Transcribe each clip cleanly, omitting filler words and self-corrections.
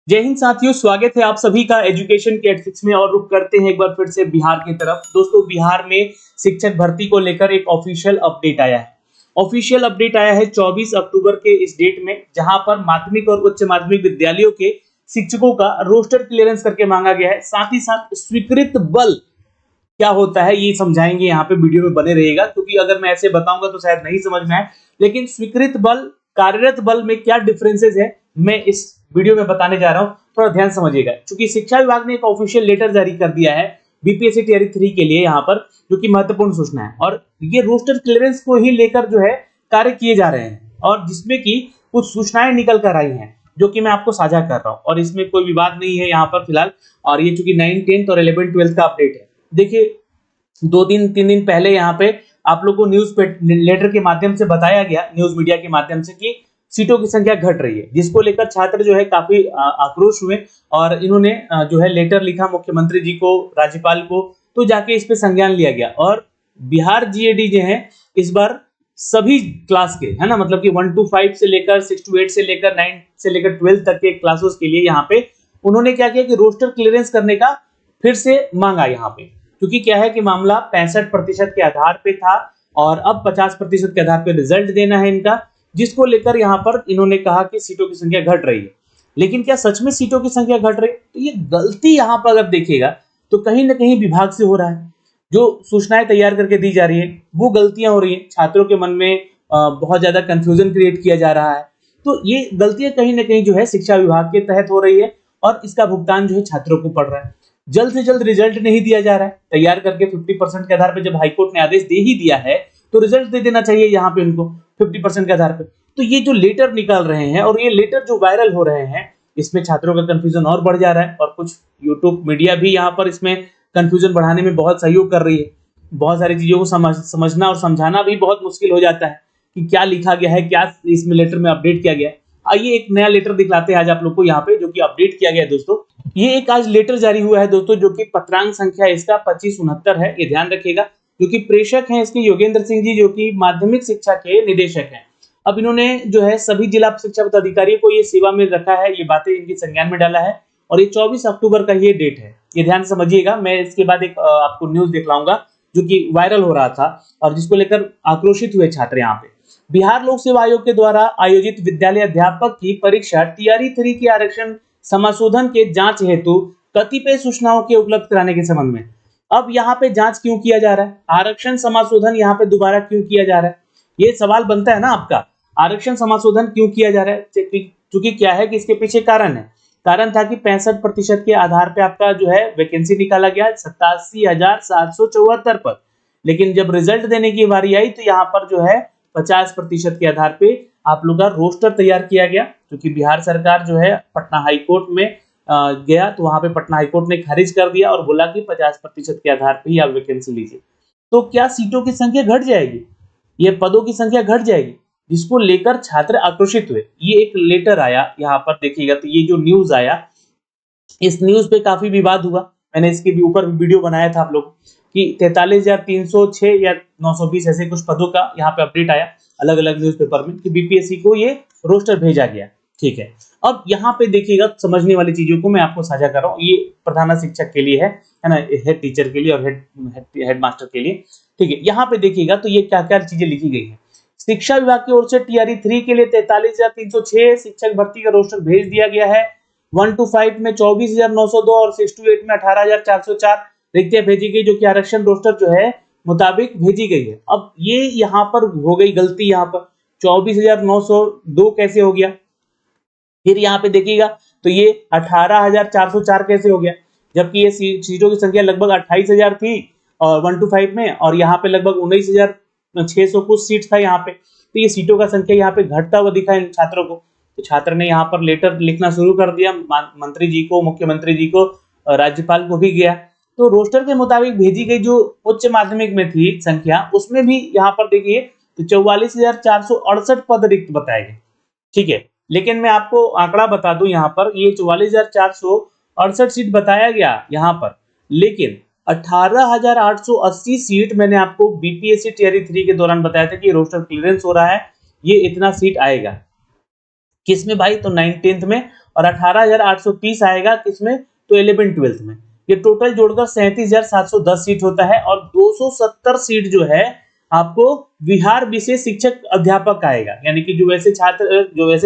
जय हिंद साथियों, स्वागत है आप सभी का एजुकेशन के एथिक्स में। और रुक करते हैं एक बार फिर से बिहार की तरफ। दोस्तों, बिहार में शिक्षक भर्ती को लेकर एक ऑफिशियल अपडेट आया है। ऑफिशियल अपडेट आया है 24 अक्टूबर के इस डेट में, जहां पर माध्यमिक और उच्च माध्यमिक विद्यालयों के शिक्षकों का रोस्टर क्लियरेंस करके मांगा गया है। साथ ही साथ स्वीकृत बल क्या होता है ये समझाएंगे, यहाँ पे वीडियो में बने रहेगा, क्योंकि अगर मैं ऐसे बताऊंगा तो शायद नहीं समझ में आए। लेकिन स्वीकृत बल, कार्यरत बल में क्या डिफरेंसेस है मैं इस वीडियो में बताने जा रहा हूँ, थोड़ा ध्यान समझिएगा। क्योंकि शिक्षा विभाग ने एक ऑफिशियल लेटर जारी कर दिया है बीपीएससी टियर 3 के लिए, यहाँ पर जो कि महत्वपूर्ण सूचना है। और ये रोस्टर क्लियरेंस को ही लेकर जो है कार्य किए जा रहे हैं, और जिसमें कि कुछ सूचनाएं निकल कर आई हैं जो कि मैं आपको साझा कर रहा हूँ। और इसमें कोई विवाद नहीं है यहाँ पर फिलहाल। और ये चूंकि 9, 10 और 11, 12 का अपडेट है। देखिए, 2 दिन 3 दिन पहले यहाँ पे आप लोग को न्यूज लेटर के माध्यम से बताया गया, न्यूज मीडिया के माध्यम से, कि सीटों की संख्या घट रही है, जिसको लेकर छात्र जो है काफी आक्रोश हुए। और इन्होंने जो है लेटर लिखा मुख्यमंत्री जी को, राज्यपाल को, तो जाके इस पे संज्ञान लिया गया। और बिहार जीएडी जो है इस बार सभी क्लास के, है ना, मतलब कि 1 to 5 से लेकर 6 to 8 से लेकर 9 से लेकर 12 तक के क्लासेस के लिए यहाँ पे उन्होंने क्या किया कि रोस्टर क्लियरेंस करने का फिर से मांगा यहाँ पे। क्योंकि क्या है कि मामला 65% के आधार पे था और अब 50% के आधार पे रिजल्ट देना है इनका, जिसको लेकर यहाँ पर इन्होंने कहा कि सीटों की संख्या घट रही है। लेकिन क्या सच में सीटों की संख्या घट रही है? तो ये गलती यहाँ पर अगर देखिएगा तो कहीं ना कहीं विभाग से हो रहा है। जो सूचनाएं तैयार करके दी जा रही है वो गलतियां हो रही है, छात्रों के मन में बहुत ज्यादा कंफ्यूजन क्रिएट किया जा रहा है। तो ये गलतियां कहीं ना कहीं जो है शिक्षा विभाग के तहत हो रही है, और इसका भुगतान जो है छात्रों को पड़ रहा है। जल्द से जल्द रिजल्ट नहीं दिया जा रहा है, तैयार करके 50% के आधार पर जब हाईकोर्ट ने आदेश दे ही दिया है तो रिजल्ट दे देना चाहिए यहाँ पे उनको 50% के आधार पर। तो ये जो लेटर निकाल रहे हैं और ये लेटर जो वायरल हो रहे हैं, इसमें छात्रों का कंफ्यूजन और बढ़ जा रहा है। और कुछ यूट्यूब मीडिया भी यहाँ पर इसमें कंफ्यूजन बढ़ाने में बहुत सहयोग कर रही है। बहुत सारी चीजों को समझना और समझाना भी बहुत मुश्किल हो जाता है कि क्या लिखा गया है, क्या इसमें लेटर में अपडेट किया गया है। आइए एक नया लेटर दिखलाते हैं आज आप लोग को यहाँ पे, जो कि अपडेट किया गया है। दोस्तों, ये एक आज लेटर जारी हुआ है दोस्तों, जो कि पत्रांक संख्या इसका 2569 है, ये ध्यान रखिएगा। जो कि प्रेषक हैं इसके योगेंद्र सिंह जी, जो कि माध्यमिक शिक्षा के निदेशक हैं। अब इन्होंने जो है सभी जिला शिक्षा पदाधिकारियों को ये सेवा में रखा है, ये बातें इनके संज्ञान में डाला है। और ये 24 अक्टूबर का ये डेट है, ये ध्यान समझिएगा। मैं इसके बाद एक आपको न्यूज दिखलाऊंगा जो कि वायरल हो रहा था और जिसको लेकर आक्रोशित हुए छात्र। यहाँ पे बिहार लोक सेवा आयोग के द्वारा आयोजित विद्यालय अध्यापक की परीक्षा टीआरई 3 की आरक्षण समाशोधन के जांच हेतु कतिपय सूचनाओं के उपलब्ध कराने के संबंध में अब यहाँ पे जांच क्यों किया जा रहा है, आरक्षण समाशोधन यहाँ पे दोबारा क्यों किया जा रहा है, ये सवाल बनता है ना आपका। आरक्षण समाशोधन क्यों किया जा रहा है? क्योंकि क्या है कि इसके पीछे कारण है। कारण था कि 65% के आधार पे आपका जो है वैकेंसी निकाला गया 87,774 पद। लेकिन जब रिजल्ट देने की बारी आई तो यहाँ पर जो है 50% के आधार पे आप लोग का रोस्टर तैयार किया गया। क्योंकि बिहार सरकार जो है पटना हाईकोर्ट में गया, तो वहां पे पटना हाईकोर्ट ने खारिज कर दिया और बोला कि 50% के आधार पे ही आप वैकेंसी लीजिए। तो क्या सीटों की संख्या घट जाएगी, ये पदों की संख्या घट जाएगी, जिसको लेकर छात्र आक्रोशित हुए। ये एक लेटर आया यहाँ पर देखिएगा, तो ये जो न्यूज आया, इस न्यूज पे काफी विवाद हुआ। मैंने इसके भी ऊपर वीडियो बनाया था आप लोग कि 43,306 या 920 ऐसे कुछ पदों का यहाँ पे अपडेट आया अलग अलग न्यूज़पेपर में कि बीपीएससी को ये रोस्टर भेजा गया। ठीक है, अब यहाँ पे देखिएगा, समझने वाली चीजों को मैं आपको साझा कर रहा हूँ। ये प्रधान शिक्षक के लिए है ना, हेड टीचर के लिए और हेड मास्टर के लिए। ठीक है, यहाँ पे देखिएगा तो ये क्या क्या चीजें लिखी गई है। शिक्षा विभाग की ओर से टीआरई 3 के लिए 43,306 शिक्षक भर्ती का रोस्टर भेज दिया गया है। 1 to 5 में 24,902 और 6 to 8 में 18,404 रिक्तियां भेजी गई, जो कि आरक्षण रोस्टर जो है मुताबिक भेजी गई है। अब ये यहाँ पर हो गई गलती, यहाँ पर 24,902 कैसे हो गया, फिर यहाँ पे देखिएगा तो ये 18,404 कैसे हो गया, जबकि ये सीटों की संख्या लगभग 28,000 थी और 1 to 5 में, और यहाँ पे लगभग 19,600 कुछ सीट था यहाँ पे। तो ये सीटों का संख्या यहाँ पे घटता हुआ दिखा इन छात्रों को। तो छात्र ने यहाँ पर लेटर लिखना शुरू कर दिया मंत्री जी को, मुख्यमंत्री जी को, राज्यपाल को भी गया। तो रोस्टर के मुताबिक भेजी गई जो उच्च माध्यमिक में थी संख्या, उसमें भी यहाँ पर देखिए तो 44,468 पद रिक्त बताए गए। ठीक है, लेकिन मैं आपको आंकड़ा बता दूं, यहाँ पर ये 44,468 सीट बताया गया यहाँ पर, लेकिन 18,880 सीट मैंने आपको बीपीएससी टियर 3 के दौरान बताया था कि रोस्टर क्लियरेंस हो रहा है, ये इतना सीट आएगा। किसमें भाई? तो 9, 10th में और 18,830 आएगा किसमें, तो 11-12 में। ये टोटल जोड़कर 37,710 सीट होता है और 270 सीट जो है आपको बिहार विशेष शिक्षक अध्यापक आएगा, यानी कि जो वैसे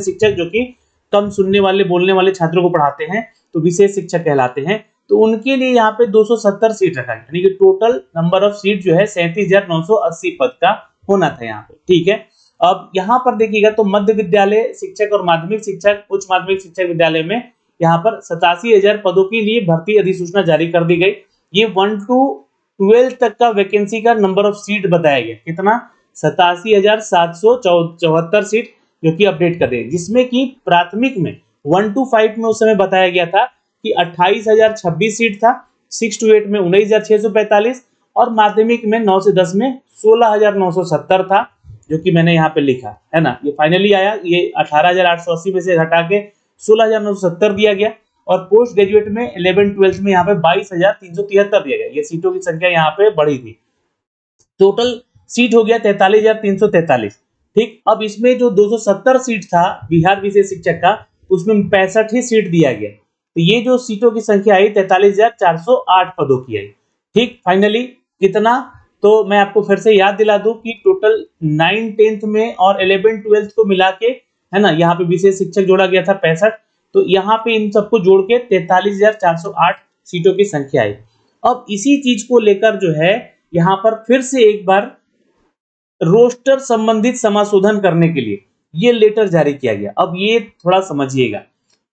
शिक्षक जो कि कम सुनने वाले बोलने वाले छात्रों को पढ़ाते हैं तो विशेष शिक्षक कहलाते हैं, तो उनके लिए यहाँ पे 270 सीट रखा गया, यानी कि टोटल नंबर ऑफ सीट जो है 37,980 पद का होना था यहाँ पे। ठीक है, अब यहाँ पर देखिएगा तो मध्य विद्यालय शिक्षक और माध्यमिक शिक्षक, उच्च माध्यमिक शिक्षक विद्यालय में यहाँ पर 87,000 पदों के लिए भर्ती अधिसूचना जारी कर दी गई। ये 1 to 12 तक का वैकेंसी का नंबर ऑफ सीट बताया गया, कितना, 87,774 सीट जो कि अपडेट कर रहे हैं, जिसमें कि प्राथमिक में 1 to 5 में उस समय बताया गया था कि 28,026 सीट था, 6 to 8 में 19,645 और माध्यमिक में 9 से 10 में 16,970 था, जो कि मैंने यहाँ पे लिखा है ना। ये फाइनली आया, ये 18,880 में से घटा के 16,970 दिया गया और पोस्ट ग्रेजुएट में 11-12 में यहाँ पे 22,373 दिया गया। ये सीटों की संख्या यहाँ पे बढ़ी थी, टोटल सीट हो गया 43,343। ठीक, अब इसमें जो 270 सीट था बिहार विशेष शिक्षक का, उसमें 65 ही सीट दिया गया, तो ये जो सीटों की संख्या आई 43,408 पदों की आई। ठीक, फाइनली कितना, तो मैं आपको फिर से याद दिला दूं कि टोटल 9-10 में और 11-12 को मिला के, है ना, यहाँ पे विशेष शिक्षक जोड़ा गया था 65, तो यहाँ पे इन सबको जोड़ के 43,408 सीटों की संख्या आई। अब इसी चीज को लेकर जो है यहाँ पर फिर से एक बार रोस्टर संबंधित समाशोधन करने के लिए ये लेटर जारी किया गया। अब ये थोड़ा समझिएगा,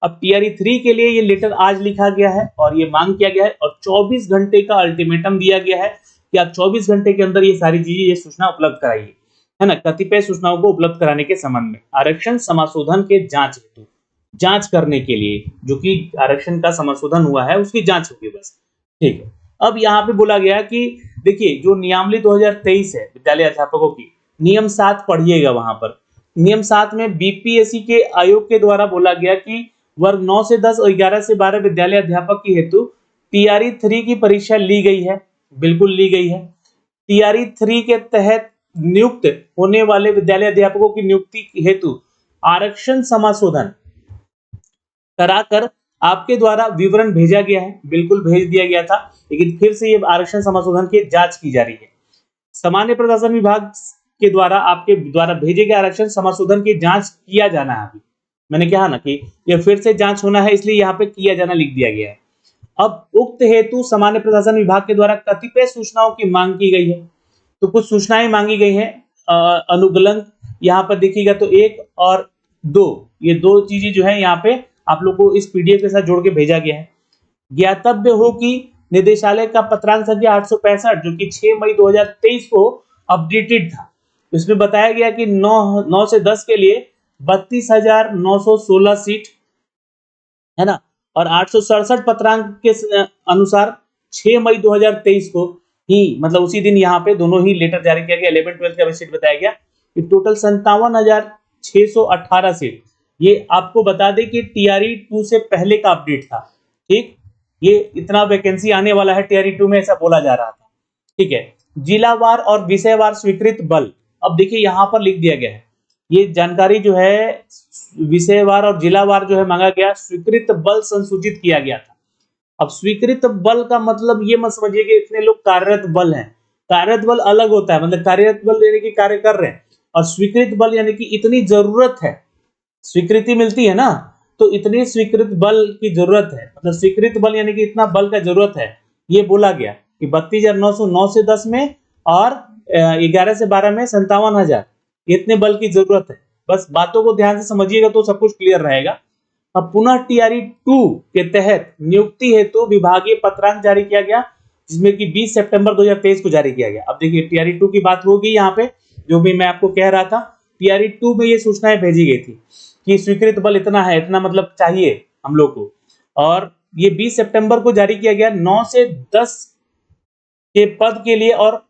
अब टीआरई 3 के लिए ये लेटर आज लिखा गया है और ये मांग किया गया है और 24 घंटे का अल्टीमेटम दिया गया है कि आप 24 घंटे के अंदर ये सारी चीजें, ये सूचना उपलब्ध कराइए, है ना, कतिपय सूचनाओं को उपलब्ध कराने के संबंध में आरक्षण समाशोधन के जांच हेतु, जांच करने के लिए, जो कि आरक्षण का समाशोधन हुआ है उसकी जांच होगी बस। ठीक है, अब यहाँ पे बोला गया कि देखिए जो नियमावली 2023 है विद्यालय अध्यापकों की, नियम 7 पढ़िएगा, वहां पर नियम 7 में बीपीएससी के आयोग के द्वारा बोला गया कि वर्ग 9 से 10 और 11 से 12 विद्यालय अध्यापक की हेतु टीआरई 3 की परीक्षा ली गई है, बिल्कुल ली गई है। टीआरई 3 के तहत नियुक्त होने वाले विद्यालय अध्यापकों की नियुक्ति हेतु आरक्षण समाशोधन कराकर आपके द्वारा विवरण भेजा गया है, बिल्कुल भेज दिया गया था, लेकिन फिर से ये आरक्षण समाशोधन की जांच की जा रही है। सामान्य प्रशासन विभाग के द्वारा आपके द्वारा भेजे गए आरक्षण समाशोधन की जांच किया जाना है। अभी मैंने कहा ना कि ये फिर से जांच होना है, इसलिए यहाँ पे किया जाना लिख दिया गया है। अब उक्त हेतु सामान्य प्रशासन विभाग के द्वारा कतिपय सूचनाओं की मांग की गई है, तो कुछ सूचनाएं मांगी गई हैं, अनुगलंक यहाँ पर देखिएगा तो 1 और 2, ये 2 चीजें जो है यहाँ पे आप लोग को इस पीडीएफ के साथ जोड़ के भेजा गया है। ज्ञातव्य हो कि निदेशालय का पत्रांक संख्या 865 जो कि 6 मई 2023 को अपडेटेड था, इसमें बताया गया कि 9 से 10 के लिए 32,916 सीट, है ना, और 867 पत्रांक के अनुसार 6 मई 2023 को ही, मतलब उसी दिन यहाँ पे दोनों ही लेटर जारी किया गया। 11-12 का सीट बताया गया कि टोटल 57,618 सीट। ये आपको बता दें कि टीआरई 2 से पहले का अपडेट था। ठीक, ये इतना वैकेंसी आने वाला है टीआरई 2 में, ऐसा बोला जा रहा था। ठीक है, जिलावार और विषयवार स्वीकृत बल, अब देखिए यहाँ पर लिख दिया गया है, ये जानकारी जो है विषयवार और जिलावार जो है मांगा गया, स्वीकृत बल संसूचित किया गया था। अब स्वीकृत बल का मतलब ये मत समझिए कि इतने लोग कार्यरत बल हैं, कार्यरत बल अलग होता है, मतलब कार्यरत बल यानी कि कार्य कर रहे हैं, और स्वीकृत बल यानी कि इतनी जरूरत है, स्वीकृति मिलती है ना, तो इतनी स्वीकृत बल की जरूरत है, मतलब स्वीकृत बल यानी कि इतना बल का जरूरत है। ये बोला गया कि 32,909 से 10 में और 11 से 12 में 57,000, इतने बल की जरूरत है। बस बातों को ध्यान से समझिएगा तो सब कुछ क्लियर रहेगा। अब पुनः टीआरई 2 के तहत नियुक्ति हेतु विभागीय पत्रांक जारी किया गया, जिसमें कि 20 सितंबर 2023 को जारी किया गया। अब देखिए टीआरई 2 की बात होगी यहाँ पे, जो भी मैं आपको कह रहा था, टीआरई 2 में ये सूचनाएं भेजी गई थी कि स्वीकृत बल इतना है, इतना मतलब चाहिए हम लोग को, और ये 20 सितंबर को जारी किया गया। 9 से 10 के पद के लिए और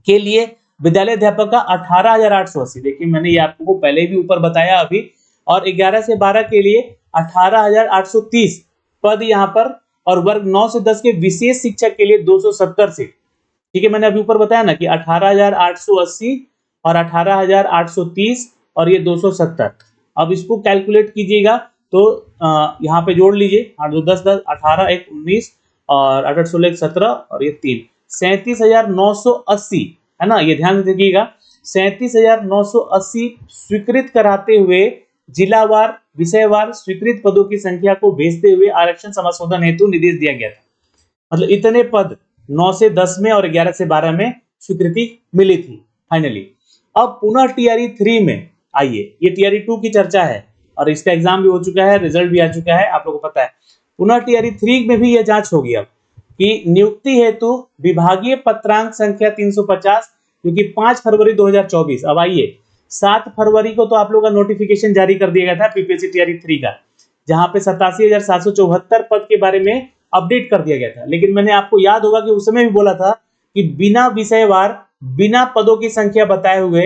के लिए विद्यालय अध्यापक का 18,880, देखिए मैंने ये आपको पहले भी ऊपर बताया अभी, और 11 से 12 के लिए 18,830 पद यहाँ पर, और वर्ग 9 से 10 के विशेष शिक्षक के लिए 270 सीट। ठीक है, मैंने अभी ऊपर बताया ना कि 18,880 और 18,830 और ये 270। अब इसको कैलकुलेट कीजिएगा तो यहाँ पे जोड़ लीजिए 8 2 10 10 18 1 19 और 8 8 16 1 17 और ये 3 37,980 है ना। ये ध्यान से देखिएगा 37,980 स्वीकृत कराते हुए जिलावार विषयवार स्वीकृत पदों की संख्या को भेजते हुए आरक्षण समाशोधन हेतु निर्देश दिया गया था। मतलब इतने पद 9 से 10 में और 11 से 12 में स्वीकृति मिली थी फाइनली। अब पुनः टीआरई 3 में आइए, ये टीआरई 2 की चर्चा है और इसका एग्जाम भी हो चुका है, रिजल्ट भी आ चुका है, आप लोगों को पता है। पुनः टीआरई 3 में भी यह जांच होगी अब कि नियुक्ति हेतु विभागीय पत्रांक संख्या 350 क्योंकि 5 फरवरी 2024। अब आइए 7 फरवरी को तो आप लोगों का नोटिफिकेशन जारी कर दिया गया था पीपीएससी टीआरई 3 का, जहां पे 87,774 पद के बारे में अपडेट कर दिया गया था। लेकिन मैंने आपको याद होगा कि उस समय भी बोला था कि बिना विषयवार बिना पदों की संख्या बताए हुए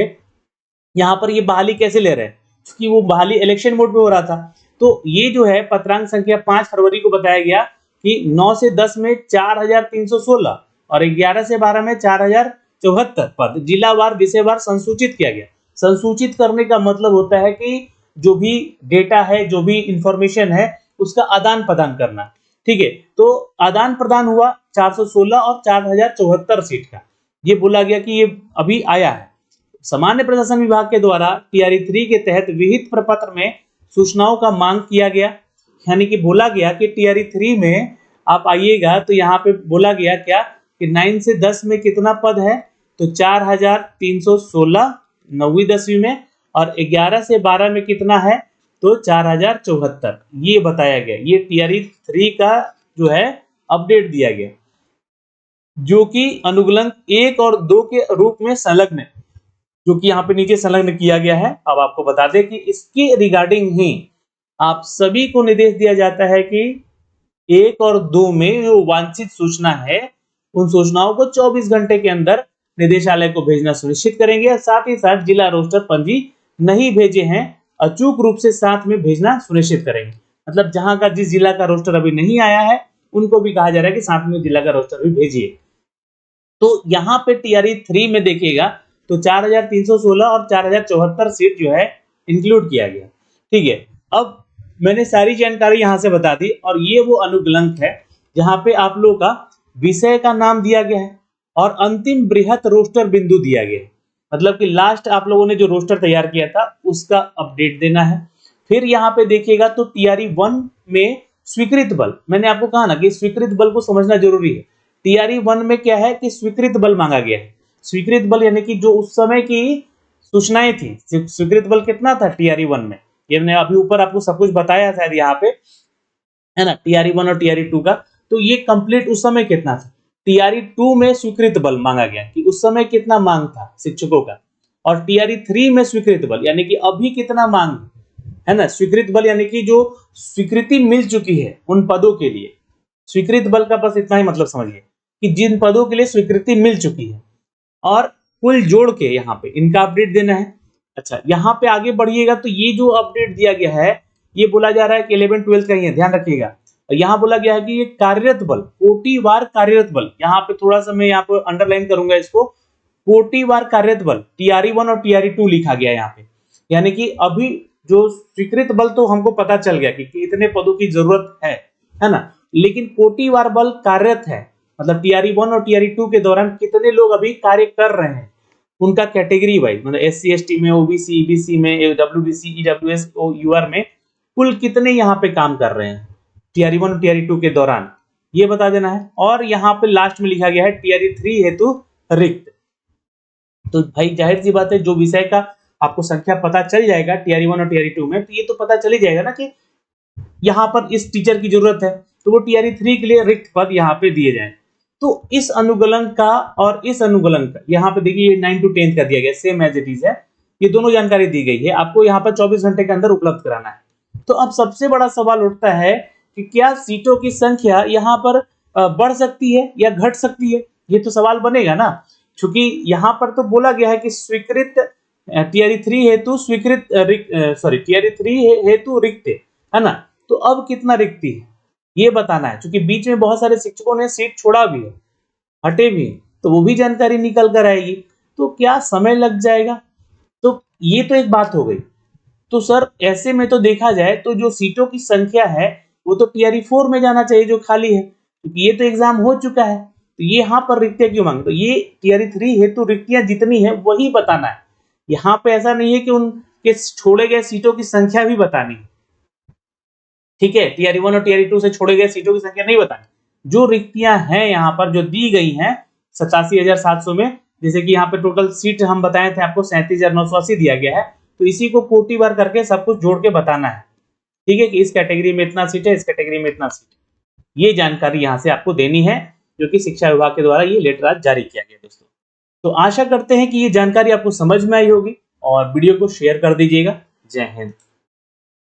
यहाँ पर ये बहाली कैसे ले रहे हैं, क्योंकि वो बहाली इलेक्शन मोड में हो रहा था। तो ये जो है पत्रांक संख्या 5 फरवरी को बताया गया कि 9 से 10 में 4,316 और 11 से 12 में 4,074 पद जिलावार विषयवार संसूचित किया गया। संसूचित करने का मतलब होता है कि जो भी डेटा है, जो भी इंफॉर्मेशन है, उसका आदान प्रदान करना। ठीक है, तो आदान प्रदान हुआ 416 और 4,074 सीट का। ये बोला गया कि ये अभी आया है। सामान्य प्रशासन विभाग के द्वारा टीआरई 3 के तहत विहित प्रपत्र में सूचनाओं का मांग किया गया, यानी कि बोला गया कि टीआरई 3 में आप आइएगा तो यहाँ पे बोला गया क्या कि 9 से 10 में कितना पद है, तो 4,316 9वीं 10वीं में, और 11 से 12 में कितना है, तो 4,074। ये बताया गया, ये टीआरई 3 का जो है अपडेट दिया गया, जो कि अनुगलंक 1 और 2 के रूप में संलग्न है, जो कि यहाँ पे नीचे संलग्न किया गया है। अब आपको बता दें कि इसके रिगार्डिंग ही आप सभी को निर्देश दिया जाता है कि 1 और 2 में जो वांछित सूचना है, उन सूचनाओं को 24 घंटे के अंदर निदेशालय को भेजना सुनिश्चित करेंगे। और साथ ही साथ जिला रोस्टर पंजी नहीं भेजे हैं, अचूक रूप से साथ में भेजना सुनिश्चित करेंगे। मतलब जहां का जिस जिला का रोस्टर अभी नहीं आया है, उनको भी कहा जा रहा है कि साथ में जिला का रोस्टर भी भेजिए। तो यहाँ पे टीआरई 3 में देखिएगा तो 4,316 और 4,074 सीट जो है इंक्लूड किया गया। ठीक है, अब मैंने सारी जानकारी यहाँ से बता दी, और ये वो अनुगलंक है जहाँ पे आप लोगों का विषय का नाम दिया गया है और अंतिम बृहत रोस्टर बिंदु दिया गया है। मतलब कि लास्ट आप लोगों ने जो रोस्टर तैयार किया था उसका अपडेट देना है। फिर यहाँ पे देखिएगा तो टीआरई 1 में स्वीकृत बल, मैंने आपको कहा ना कि स्वीकृत बल को समझना जरूरी है। टीआरई 1 में क्या है कि स्वीकृत बल मांगा गया है। स्वीकृत बल यानी कि जो उस समय की सूचनाएं थी, स्वीकृत बल कितना था टीआरई 1 में, ये मैंने अभी ऊपर आपको सब कुछ बताया शायद यहाँ पे, है ना, टीआरई 1 और टीआरई 2 का। तो ये कंप्लीट उस समय कितना था, टीआरई 2 में स्वीकृत बल मांगा गया कि उस समय कितना मांग था शिक्षकों का, और टीआरई 3 में स्वीकृत बल यानी कि अभी कितना मांग है ना। स्वीकृत बल यानी कि जो स्वीकृति मिल चुकी है उन पदों के लिए, स्वीकृत बल का बस इतना ही मतलब समझिए कि जिन पदों के लिए स्वीकृति मिल चुकी है, और कुल जोड़ के यहाँ पे इनका अपडेट देना है। अच्छा, यहाँ पे आगे बढ़िएगा तो ये जो अपडेट दिया गया है, ये बोला जा रहा है कि 11 12 का ही है, ध्यान रखिएगा। यहाँ बोला गया है कि ये कार्यरत बल, कोटिवार कार्यरत बल, यहाँ पे थोड़ा सा मैं यहाँ पे अंडरलाइन करूंगा इसको, कोटिवार कार्यरत बल टीआरई 1 और टीआरई 2 लिखा गया यहाँ पे। यानी कि अभी जो स्वीकृत बल तो हमको पता चल गया कि इतने पदों की जरूरत है ना, लेकिन कोटिवार बल कार्यरत है, मतलब टीआरई 1 और टीआरई 2 के दौरान कितने लोग अभी कार्य कर रहे हैं, उनका कैटेगरी वाइज, मतलब एससी एसटी में, ओबीसी ईबीसी में, डब्ल्यूबीसी ईडब्ल्यूएस यूआर में कुल कितने यहाँ पे काम कर रहे हैं टीआरई 1 और टीआरई 2 के दौरान, ये बता देना है। और यहाँ पे लास्ट में लिखा गया है टीआरई 3 हेतु रिक्त। तो भाई जाहिर सी बात है, जो विषय का आपको संख्या पता चल जाएगा टीआरई 1 और टीआरई 2 में, तो ये तो पता चल ही जाएगा ना कि यहाँ पर इस टीचर की जरूरत है, तो वो टीआरई 3 के लिए रिक्त पद यहाँ पे दिए जाए। तो इस अनुगलंक का और इस अनुगलंक का यहाँ पे देखिए 9 to 10 का दिया गया, सेम एज इट इज है, ये दोनों जानकारी दी गई है, आपको यहाँ पर 24 घंटे के अंदर उपलब्ध कराना है। तो अब सबसे बड़ा सवाल उठता है कि क्या सीटों की संख्या यहाँ पर बढ़ सकती है या घट सकती है, ये तो सवाल बनेगा ना, क्योंकि यहाँ पर तो बोला गया है कि स्वीकृत टीआरई 3 हेतु स्वीकृत टीआरई 3 हेतु रिक्त है ना। तो अब कितना रिक्ति है ये बताना है, क्योंकि बीच में बहुत सारे शिक्षकों ने सीट छोड़ा भी है, हटे भी है, तो वो भी जानकारी निकल कर आएगी। तो क्या समय लग जाएगा, तो ये तो एक बात हो गई। तो सर ऐसे में तो देखा जाए तो जो सीटों की संख्या है वो तो टीआरई 4 में जाना चाहिए जो खाली है, क्योंकि ये तो एग्जाम हो चुका है, तो ये यहाँ पर रिक्तियां क्यों मांग, तो ये टीआरई 3 है तो रिक्तियां जितनी है वही बताना है। यहाँ पे ऐसा नहीं है कि उनके छोड़े गए सीटों की संख्या भी बतानी है, ठीक है, टीआरई 1 और टीआरई 2 से छोड़े गए सीटों की संख्या नहीं बतानी, जो रिक्तियां हैं यहाँ पर जो दी गई हैं 87,700 में, जैसे कि यहाँ पे टोटल सीट हम बताए थे आपको 37,980 दिया गया है, तो इसी को कोटि बार करके सब कुछ जोड़ के बताना है, ठीक है, कि इस कैटेगरी में इतना सीट है, इस कैटेगरी में इतना सीट है। ये जानकारी यहाँ से आपको देनी है, जो कि शिक्षा विभाग के द्वारा ये लेटर आज जारी किया गया दोस्तों। तो आशा करते हैं कि ये जानकारी आपको समझ में आई होगी और वीडियो को शेयर कर दीजिएगा। जय हिंद।